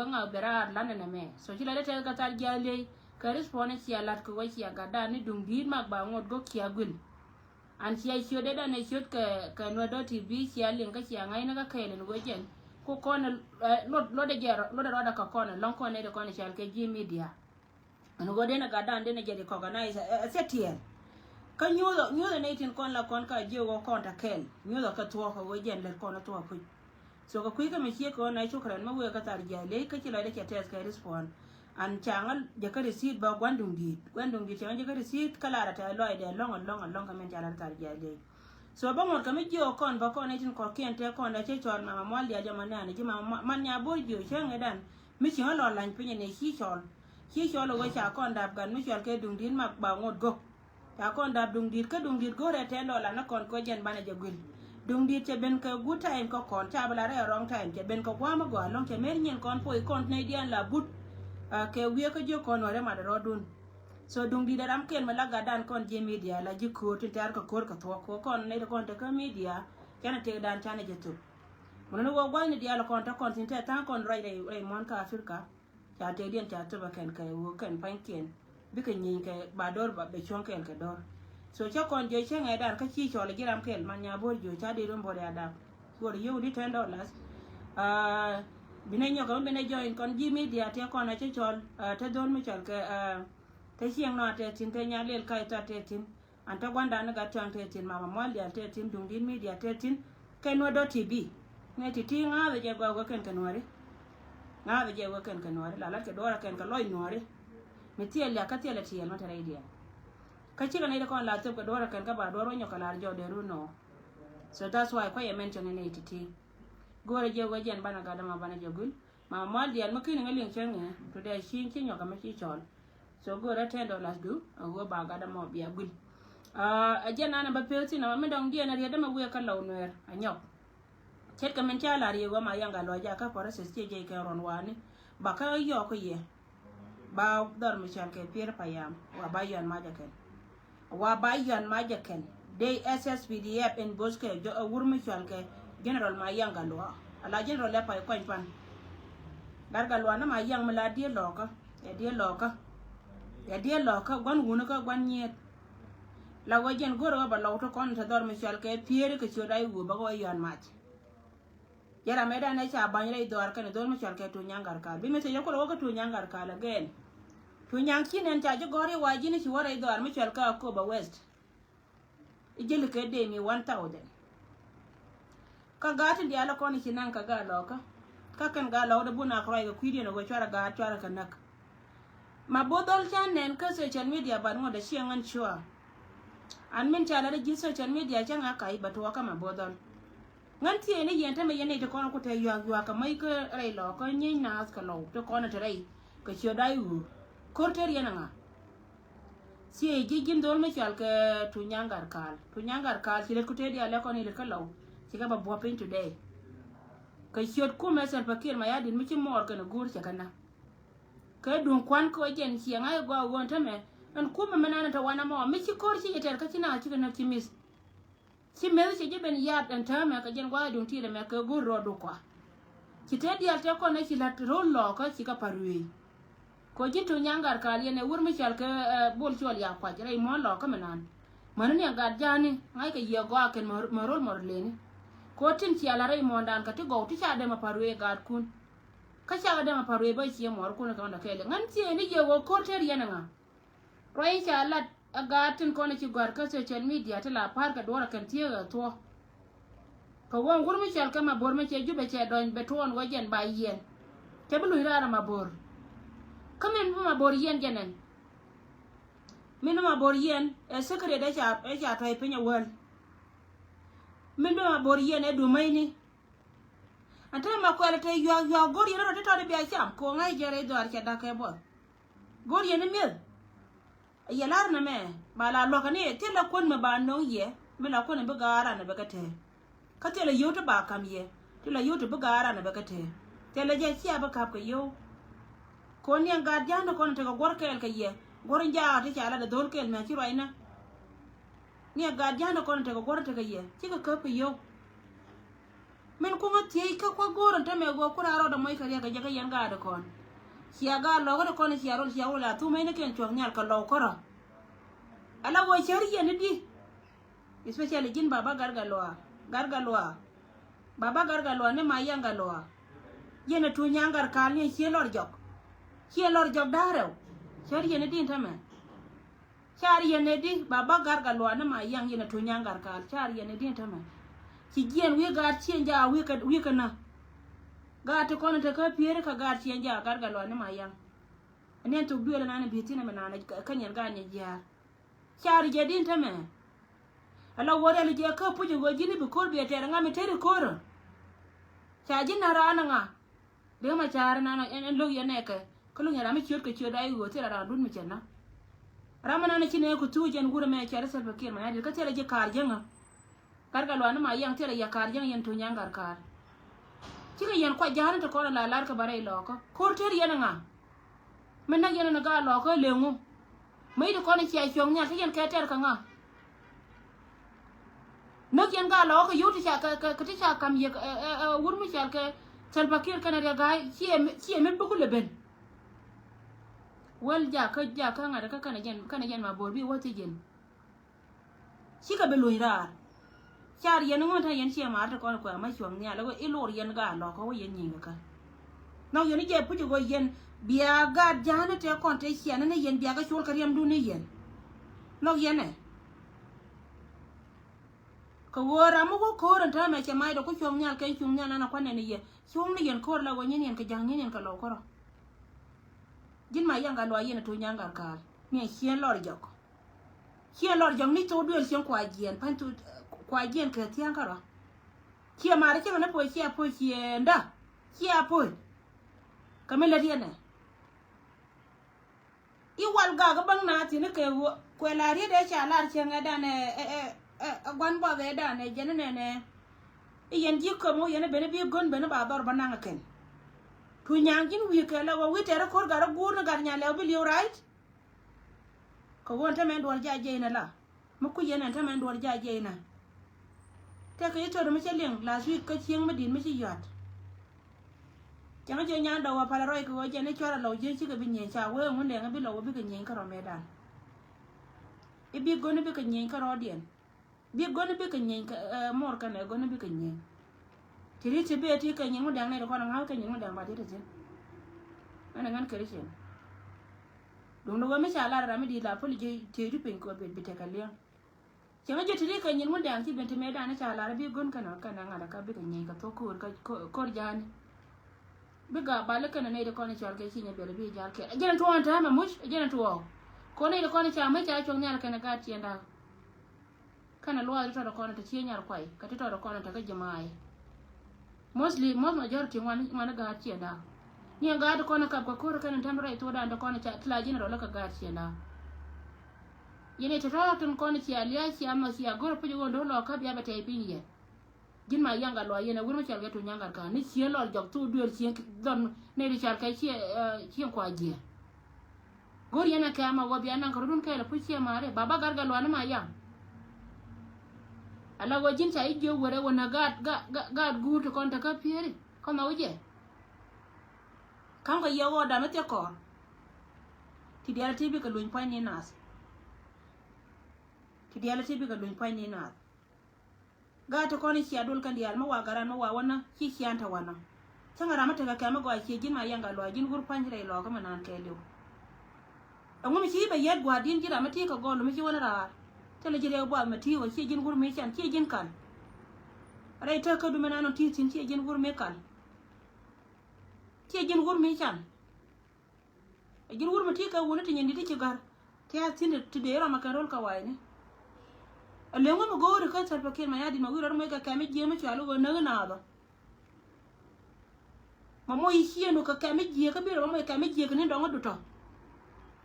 nga berar lana na me so chila de tel katar jale ka respond ci alat ko ci aga da ni dung dir mak ba ngot go ki agul an ci ay shode da ne shot ka no do tv ci alin ka ci ngai na ka kele no jen ko kona lo de jero lo de roda ka kona lon ko ne de kona ci alke ji media an go de na ga da ne je ko organize setiel ka nyulo ne tin kon la kon ka je go kon ta kel nyulo ka to ko jen le kon to ko so ka kuika me chie ko na chukran ma we ka tar jale ka chila de chates ka respond an changal je ka receipt ba gwandung di changal je ka receipt kala ta loy de long ka men jala tar jale so ba ngor ka me jo kon ba kon tin ko ken te kon da che chon mama mol dia jama na ni mama man nya bo jo chen edan mi chi lo lan pinye ne chi chol we cha kon dab gan mi chol ke dung din mak ba ngot go ta kon dab dung dit ka dung dit go re te lo la na kon ko jen bana je gul dung dit che ben ka good time ko kon cha bala re wrong time che ben ko kwa ma go long che mer nyen kon po kon ne dian la but ke wie ko jo kon ore ma ro dun so dung dit ram ken ma la ga dan kon je media la ji ko tin tar ko kor ka to ko kon ne kon ta ka media kana te dan chane je to mon no go gwa ni dia la kon ta kon tin ta ta kon rai mon ka afrika cha te dian cha to ba ken ka wo ken pan ken bi ka nyin ke ba dor ba be chon ken ka dor so cha kon je che ngai dan ka chi cho le giram kel man nya bol jo cha de ron bole ada for you di $10 binenyo ko bene join kon ji media te kon na che chol te don mi chol ke te chieng no te tin te nya lel kai ta te tin anta gwanda na ga tang te tin mama mol ya te tin dung din media te tin ke no do tv ne ti ti nga de je go ken kanwari nga de je go ken kanwari la la ke dora ken ka loy nori mi tiel ya ka tiel tiel ma tare dia ka chira ne ko la te ko dora kan ka ba doro nyo kala jo de runo so that's why ko ye mention ne titi gore je wajen bana ga dama bana jogul ma mal dial ma kini ngalin chenge to de shin chin yo ka ma chi chol so gore $10 du go ba ga dama biya gul ajena na ba pelti na ma dong dia na ria dama we ka law noer anyok chet ka men cha la ri go ma yanga lo ja ka pora se je ke ron wani ba ka yo ko ye ba dor mi chan ke pier payam wa ba yan ma ja ken wa bayan majaken day SSPDF in boske jo wurmi chalke general mayang galwa ala general la pay koñ pan dar galwa na mayang mala die loka ya die loka gon wuna ka gon nyet la wajen goro ba lawto kon ta dor mi chalke piere ke chodai wu ba go yan mach yara meda na cha banyre dor kan dor mi chalke to nyangar ka bi me se ko ko to nyangar ka la gen to nyang kinen ta jo gore wajini ci wara idor mi chal ka ko ba west ijel ke de mi 1000 ka gati di ala ko ni cinan ka ga loka ka kan ga law de buna ko ga kwidi no go chara kan nak ma bodol chan nen ka social media ban ngo da shiangan chua an min chala de social media chan aka i bato ka ma bodol ngan tie ni yenta me yene to kono ko te yo ka mai ka rai lo ko nyi na ka lo to kono te rai ka chodai u korter yana nga si jigin dol me chal ke tunyangar kal si le kute dia le ko ni le kalaw si ka ba bo pin today ka shot ku me sel pakir ma yadin mi ci mor kana gur cha kana ka dun kwan ko jen si nga go won ta me an ku me manana ta wana mo mi ci kor ci eter ka ci na ci na ci mis ci me ci ben yad an ta me ka jen gwa dun ti le me ka gur ro do kwa ci te dia te ko na ci la ro lo ka ci ka parui ko jinto nyangar kali ne wurmi chal ke bol chol ya kwa jere mo lo ka menan manani ga jani ngai ke ye go ken marol leni ko tin ci ala rai mo ndan ka ti go ti cha de ma parwe ga kun ka cha de ma parwe ba ci mo kun ka nda kele ngan ci ni je go korter yana nga roi cha la ga tin ko ne ci gwar ka social media ta la par ka dora kan ti ga to ko won wurmi chal ka ma bor me che jube che don beton wajen ba yen te bulu ira ma bor kamen ma bor yen jenen minu ma bor yen e sekre de cha tay penya wal minu ma bor yen e du mayni anta ma ko ala tay yo gor yen ro to de bi acham ko ngai jere do ar cha da ke bor gor yen mi ya lar na me ba la lo ka ni te la kon me ba no ye me la kon be gara na be ka te ka te la yo to ba kam ye te la yo to be gara na be ka te la je chi ba kap ko yo kon yang ga jando kon te ko gor kel ka ye gor nja te chala da dol kel me ci roina ni ga jando kon te ko gor te ka ye ci ka kap yo men ko ngati ka kwa goran ta me go kura ro da mai kariya ga jaga yan ga da kon siya ga lo ko kon siya ro siya wala tu mai ne ken chong nyal ka lo koro ala wo chari ne di especially jin baba gargalwa baba gargalwa ne ma yang galwa yene tu nyangar kal ne chi lor jok daro chari ne din ta me chari ne di baba gargalwa ne ma yang yene tu nyangar kal chari ne din ta me ci gien wi gar cien ja wi ka na ga to kono te ka piere ka gar cien ja gar ga lo ne ma yang nen to duele na ne bitina me na ka nyen ga ne ja chari je din tame ala wore le je ka puju go jini bi kor bi tere nga me tere kor cha jin na ra na nga de ma char na en lo ye ne ka ko lu ngara me chiot ka chiot ai go tere ra dun me chena ramana na chine ku tu jen gura me chara sel fakir ma ya ka tere je kar jenga karga lo na ma yang tere ya kar jang yen to nyangar kar chiga yen kwa jahana to ko la lar ka bare lo ko kor tere yen nga men na yen na ga lo ko lengu mai de ko ni chia chong nya yen ka tere ka nga no yen ga lo ko yuti cha ka ti cha kam ye wur mi cha ka sel fakir kana ga chi me bu le ben wal ja ka nga da ka kana yen ma bor bi woti jen chiga be lo ira char yen ngon ta yen chia ma ta ko ma chuang nya lo ilor yen ga lo ko yen yin ka no yen je pu go yen bia ga jana te kon te chia na yen bia ga chul ka riam du ni yen no yen ne ko wora mo ko ran ta me che mai do ko chuang nya ka chuang nya na kwa ne ni yen chuang ni yen ko la go yen ka jang yen ka lo ko jin ma yang ga lo yen to nya ga ka ni hien lor jok ni to duel chen kwa jien pan tu kwa jien ke tiang karo kia mare che na po chienda kia po kamela riene I wal ga bang na ti ne ke ko la ri de cha lar chenga da ne gwan bo ve da ne jene ne yen ji ko mo yen be ne bi gon be ne ba dor bananga ken tu nyang jin wi ke la wo wi tere kor gara gur na gar nya le bi liu right ko won ta men dor ja je na la mo ku yen ta men dor ja je na te ka yito do me cheleng last week ka chieng ma din me chi yat chang je nya do wa pala roi ko je ne chora lo je chi ka bi nyen cha we ngun le nga bi lo bi ka nyen ka ro me dan e bi go ne bi ka nyen ka ro dien bi go ne bi ka nyen ka mor ka ne go ne bi ka nyen tiri ti be ti ka nyen mu dang ne ko na nga ka nyen mu dang ba ti te ana ngan kere chen dum do wa me cha la ra me di la poli je ti ri pen ko bi te ka le changa je tiri ka nyen mu dang ti bente me dan cha la bi gon kana nga ka bi ka nyen ka to ko jan bi ga ba le kana ne de ko ne chal ke chi ne be bi jal ke je to an ta ma mush je to ko ne de ko ne cha me cha chong nya kana ka ti nda kana lo to do ko ne ta chi nya kwai ka ti to do ko ne ta ka jamaai mostly most majority wan ga ti nda ni ga do ko ne ka ko kana tan rai to da ko ne cha tla ji ne do la ka ga ti nda yene to ton ko ne ci aliya ci amma ci agor pu go do lo ka biya bata pinye jin ma yanga lo yene wurma ci alga to nyanga ka ni ci lo jog to duel ci don ne di char kai ci ko aje gor yana ka ma wo biya nan ko dun kai la pu ci mare baba garga lo na ma yang ala go jin ta ijo wore wona ga gu to kon ta ka piere ko na uje kan ko yewo da mete ko ti dia tibi ka luñ pa ni nas ti diala tibi ga luñ pay ni na gata ko ni ci adul kan dial ma wa garan ma wa wana ci anta wana tanga ramata ga kama go ci jin ma yanga lo jin gur panjire lo ga manan ke lew ngum ci be yed gwa din jira mati ka go lo mi ci wana ra tele jire bo ma ti wo ci jin gur mi ci an ci jin kan ray ta ka du menano ti tin ci jin gur me kan ci jin gur mi can jin gur mati ka wona ti nyandi ti ci gar ti ha tin ti de ra makarol ka wayne lengo mo go ka sar pakir ma yadi ma wiro mo ga kame je ma chalo go na na do ma mo yi no ka kame je ka biro mo kame je ka ni do ngodo to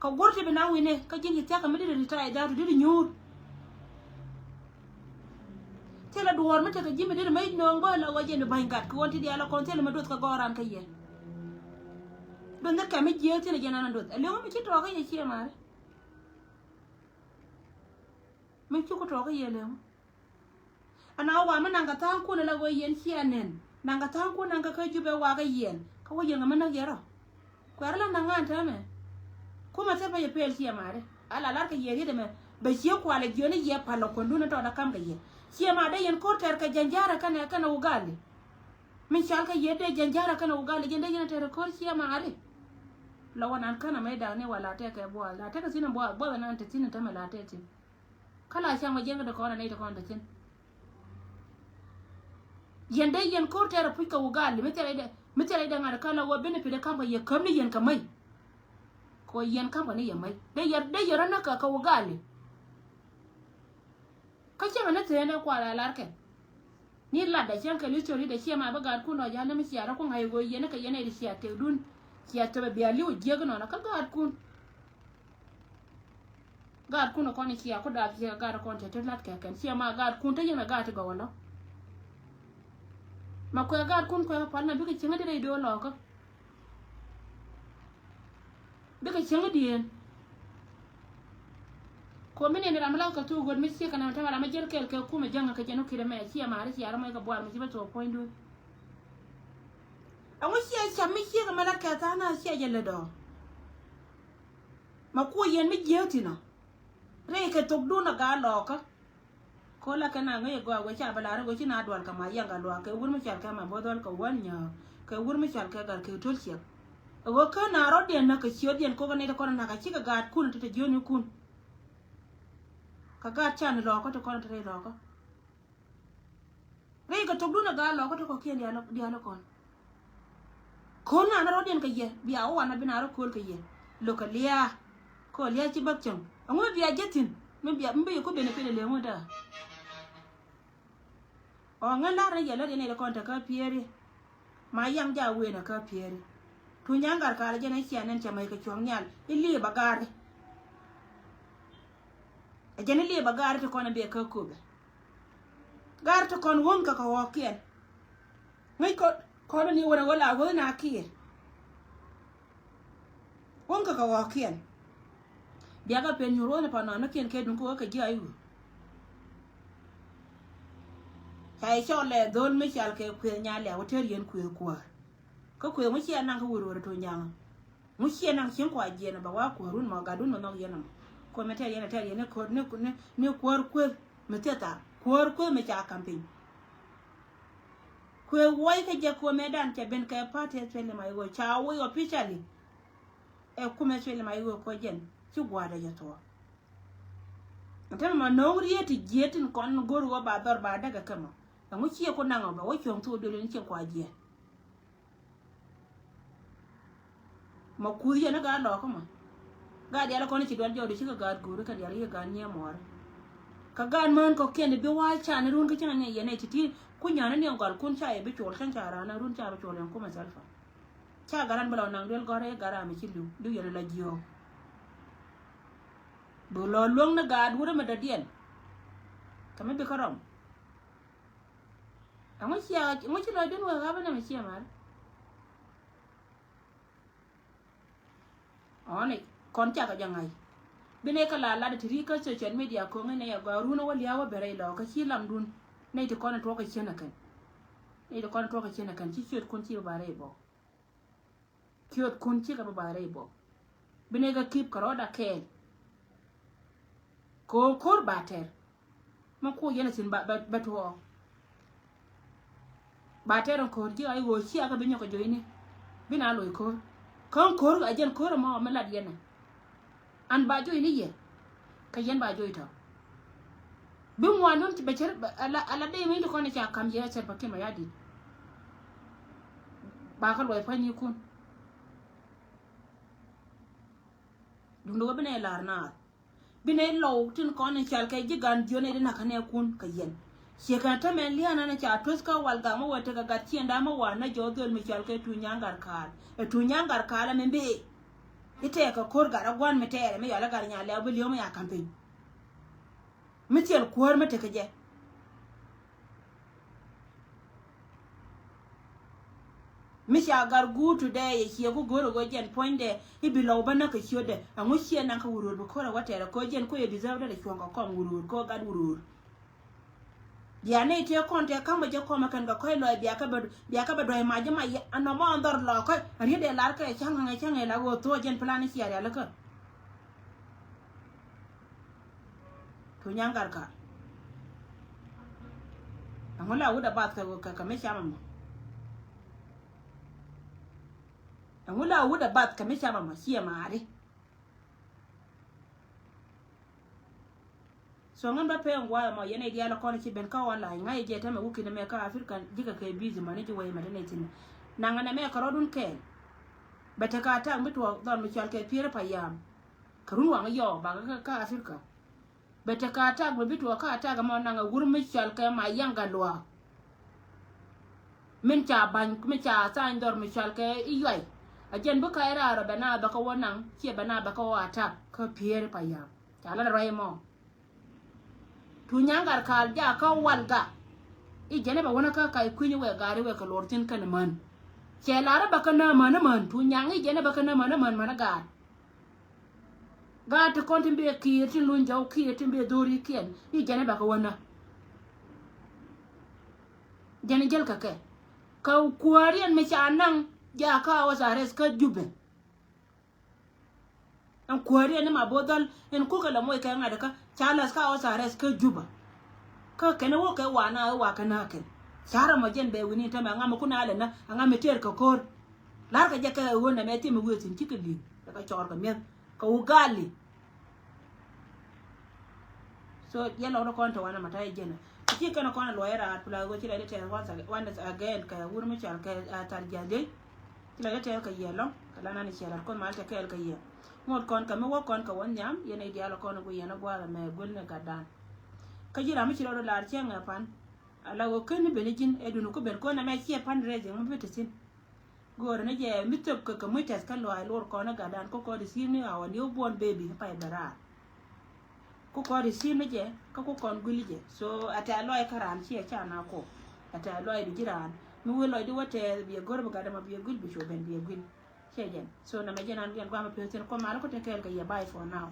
ka gorte be na wine ka jingi ta ka mi de ta da do di nyur tela duwar ma ta ka jimi de mai no ngo la waje no bangat ko wonti di ala kon tela ma dot ka goran ka ye do na kame je tela jana na dot lengo mi ci to ka ye ci ma mình chưa có trò cái gì đâu anh áo qua mình ăn cả tháng cô này là gọi yên chi anh nanga tangu nanga ka jube waga yen ka wajen ga mana gero kwarla nanga antame kuma ta baye pel ci amare ala lar ka yeri de me ba ci ko ala joni ye palo ko nduna to da kam ga ye ci ma de yen ko ter ka janjara kana ugali min shal ka yede janjara kana ugali jende yen ter ko ci amare lawan kana mai da ne wala ta ka bo la ta ka sinan bo nan ta tin ta mala ta tin kala sha ma jenga da ko na ne ta ko da tin yende yen ko ter puka ugali mitere da ngara kala wo bene pide kamba ye kamni yen kamai ko yen kamba ne yamai de yer na ka ugali ka ce mana tene kwa la larke ni la da jan ka litori da shi ma baga ku no ya na mi siara ku ngai go yen ka yen e shi ate dun shi ate be ali o jego no na ka ga ku ga ku no ko ni shi ko da shi ga ko te lat ka kan shi ma ga ku te yen ga te go wala ma ko ga kun ko pa na bi ka chinga de do lo ko bi ka chinga dien ko mine ne ramala ka tu god mi ci kana ta wala ma jer kel ke ku me janga ka jeno kire me ci ma ri ara ma ka boar mi ci to point do awu ci mi ci ka mala ka ta na ci je le do ma ku yen mi jetina re ka tok du na ga lo ka ko la kana ngai go go cha bala go chi na dwal ka ma yanga lo ka wur mi chal ka ma bodol ka wan nya ka wur mi chal ka gar ke tol chi go ka na ro den na ka chi den ko ne ko na ka chi ka ga kun te joni kun ka ga cha ni lo ko to ko te lo ko re ka to du na ga lo ko to ko kien dia lo ko na ro den ka ye bia o na bi na ro ko ka ye lo ka lia ko lia chi bak chang ngo bia jetin mbe ko bene pele le ngoda o ngala ra yelo de ne ko ta ka pieri ma yang ja we na ka pieri tu nyangar ka je ne sia nen cha mai ka chong nyal ili bagare e je ne li bagare to ko na be ka kube gar to kon won ka ko kien ngai ko ni wona wala go na kier won ka kien dia ka pen nyuro na pa na kien ke dun ko ka ji ayu kai cho le don mi chal ke kwe nya le o ter yen kwe kwa ko kwe mu chia nang ko wuro to nyang mu chia nang chen kwa je na ba wa ko run ma ga dun no yen ko me ter yen ko ne kwar kwe me teta kwar kwe me cha camping kwe woi ka je ko me dan che ben ka party twele mai go cha wo officially e ku me twele mai go ko jen ci gwada ya to atan ma no rieti jetin kon gor go ba dor ba daga kama mu ci ko nango ba wo kyong to dole ni ci kwa je ma ku ye na ga lo ko ma ga dia la ko ni ci don jodi ci ga guru ka dia ya ga ni amor ka ga man ko ken bi wa cha ne run ka ci ne ye ne ci ti ku nya ne ngal kun cha e bi chol kan cha ra na run cha ba chol ko ma salfa cha garan bala nang del gore gara mi ci lu ye la jio bo lo long na ga dura ma da dien kame bi karam amo ci lo den wa ga bana mi ci amar oni kon cha ka jangai bine ka la da tri ka social media ko ngene ya ga runa wali ya wa bere lo ka ci lam dun nei to kon to ka ci na kan nei to kon to ka ci na kan ci ciot kun ci bare bo ciot kun ci ka bare bo bine ga kip ka roda ke ko kor bater ma ko yana sin ba to bater ko ji ai wo ci aka binyo ko joini bina lo ko kan kor ga jen kor ma ma lad yana an ba joini ye ka yen ba joita bin wanon ti becer ala de mi ko ne cha kam je ser pa kema yadi ba ka lo fa ni kun dum do bina larna bine low tin kon chal kay jigan jone dina kane kun kayen sheka ta men liana na cha toska walga mo wata ga gatti nda mo wana jodol mi chal kay tunyangar kal e tunyangar kala membe ite ka kor gara gwan metere me yala gar nya le abulio mo ya campaign mitel kor mete kaje misha gar gu today ye ko goro go jen poinde ibilo bana ka shode angu shie nan ka wurur ko ra watera ko jen ko ye deserve da chonga ko wurur ko gad wurur dia ne te kon te kam je ko ma kan ga koy loy biya ka ba doy ma je ma ano mo ndor lo ko ri de lar ka changa la go to jen plan ci ya la ka to nyangar ka amula wuda bat ka me chama mo amula wuda bat ka me chama mo ci ma ari so ngan ba pe ngwa ma yene dia la kono ci ben ka wala ngai je tama wuki na me ka afrika diga ke busy mani ji way ma dane tin nanga na me ka rodun ke bete ka ta mbitu don mi chal ke pire pa yam karun wa yo ba ka afrika bete ka ta mbitu ka ta ga mo nanga gur mi chal ke ma yanga lwa min cha ban mi cha sa ndor mi chal ke iyoy ajen bu ka era ro bana ba ka wonan ci bana ba ka wata ka pire pa yam ta la ro mo tu nyangar kal ja ka walga I jene ba wona ka kai kwini we gari we ka lortin kan man che lara ba kana man tu nyang I jene ba kana man mana ga ta kontin be ki tin lun jaw ki tin be dori kien I jene ba ka wona jene jel ka ke ka kuarian me cha nan ja ka wa zares ka jube an kuarian ma bodal en ku ka la moy ka ngada ka chalas ka wa zares ka juba ka kene wo ka wana wa kana ke sara mo jen be wini ta ma ngam kuna ale na ngam ter ka kor lar ka jaka wona me ti mi wetin tikili ka chor ka me ka ugali so yelo ro konto wana mata jena ti kana kona loyera pula go ti le te wanda again ka wur mi char ka tar jande ti le te ka yelo kala nani chela kon ma ta ka ye mod kon ka me wo kon ka won nyam yene dialo kon go yena gwala me golne ka dan ka jira mi chiro lar chenga pan ala go ken be jin edunu ko ben ko na me che pan reze mo betesin gor na je mi top ka mo tes ka lo ay lor ko na ga dan ko di simi awan yo bon baby pa bara ko di simi je ko kon guli je so ata lo ay karam che cha na ko ata lo ay jiran mi wo lo di wote bi gor ba ga ma bi gul bi so ben bi gul che jen so na me jenan gen ko ma pe ko ma ko te kel ka ye bye for now